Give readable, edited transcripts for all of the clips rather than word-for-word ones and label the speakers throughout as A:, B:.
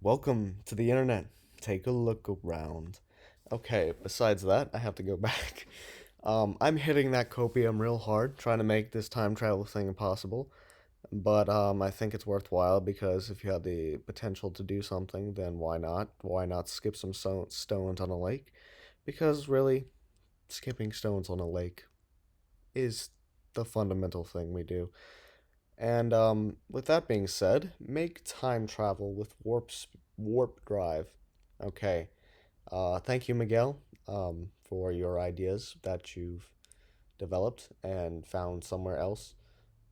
A: Welcome to the internet. Take a look around. Okay, besides that, I have to go back. I'm hitting that copium real hard, trying to make this time travel thing impossible. But I think it's worthwhile because if you have the potential to do something, then why not? Why not skip some stones on a lake? Because really, skipping stones on a lake is the fundamental thing we do. And with that being said, make time travel with warp drive. Okay. Thank you, Miguel, for your ideas that you've developed and found somewhere else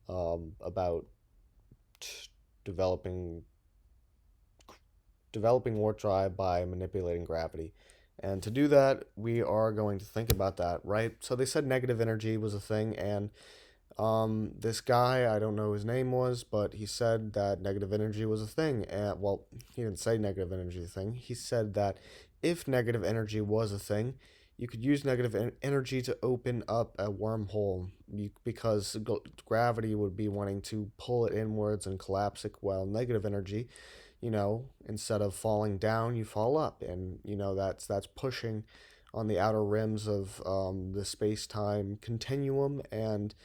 A: about developing developing warp drive by manipulating gravity. And to do that, we are going to think about that, right? So they said negative energy was a thing, and this guy, I don't know his name was, but he said that negative energy was a thing. And well, he didn't say negative energy is a thing. He said that if negative energy was a thing, you could use energy to open up a wormhole because gravity would be wanting to pull it inwards and collapse it, while negative energy, instead of falling down, you fall up, and that's pushing on the outer rims of the space-time continuum and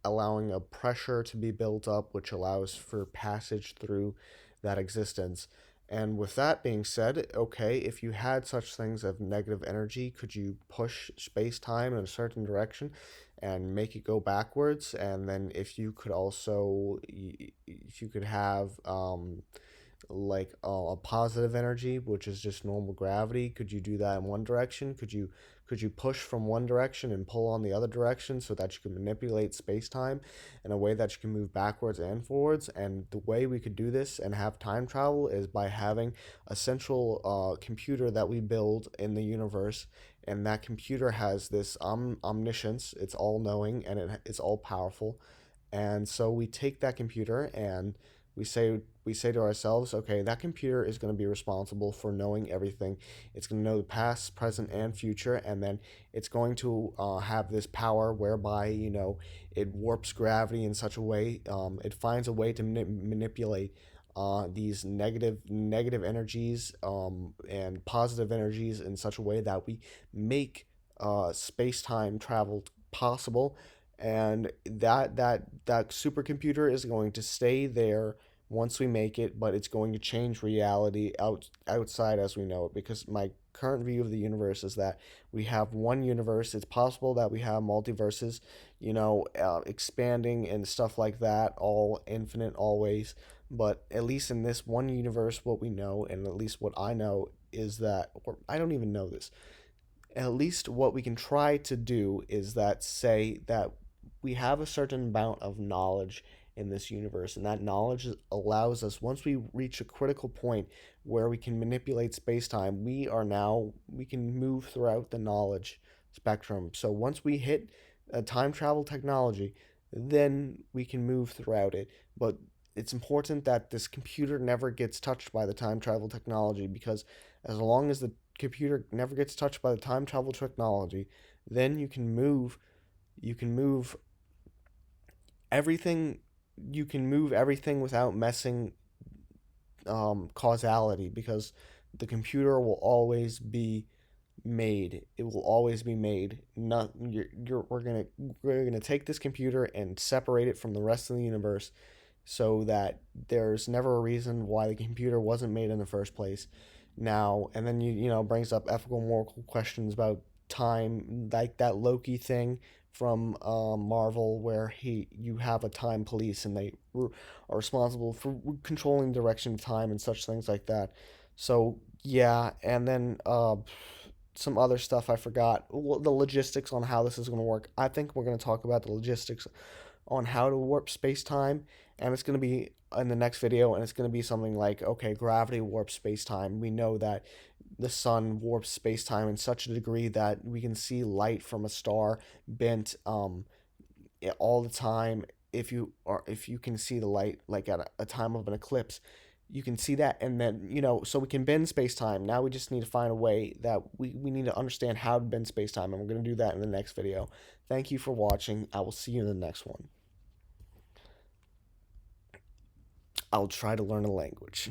A: allowing a pressure to be built up, which allows for passage through that existence. And with that being said, okay, if you had such things of negative energy, could you push space time in a certain direction and make it go backwards? And then if you could also, if you could have like a positive energy, which is just normal gravity, could you do that in one direction? Could you push from one direction and pull on the other direction so that you can manipulate space-time in a way that you can move backwards and forwards? And the way we could do this and have time travel is by having a central computer that we build in the universe, and that computer has this omniscience. It's all-knowing and it's all-powerful. And so we take that computer and we say to ourselves, okay, that computer is going to be responsible for knowing everything. It's going to know the past, present, and future, and then it's going to have this power whereby it warps gravity in such a way. It finds a way to manipulate these negative energies and positive energies in such a way that we make space time travel possible, and that supercomputer is going to stay there once we make it, but it's going to change reality outside as we know it, because my current view of the universe is that we have one universe. It's possible that we have multiverses, expanding and stuff like that, all infinite always, but at least in this one universe, what we know, and at least what I know, is that, or I don't even know this, at least what we can try to do is that say that we have a certain amount of knowledge in this universe, and that knowledge allows us, once we reach a critical point where we can manipulate space-time, we can move throughout the knowledge spectrum. So once we hit a time travel technology, then we can move throughout it. But it's important that this computer never gets touched by the time travel technology, because as long as the computer never gets touched by the time travel technology, then you can move everything you can move everything without messing causality, because the computer will always be made. It will always be made. Not we're gonna take this computer and separate it from the rest of the universe, so that there's never a reason why the computer wasn't made in the first place. Now, and then brings up ethical moral questions about time, like that Loki thing from Marvel, where you have a time police, and they are responsible for controlling the direction of time and such things like that. So yeah, and then some other stuff I forgot. The logistics on how this is going to work. I think we're going to talk about the logistics on how to warp space time, and it's going to be in the next video, and it's going to be something like, okay, gravity warps space time. We know that the sun warps space time in such a degree that we can see light from a star bent all the time. If you can see the light like at a time of an eclipse, you can see that. And then so we can bend space time. Now we just need to find a way that we need to understand how to bend space time, and we're going to do that in the next video. Thank you for watching. I will see you in the next one. I'll try to learn a language.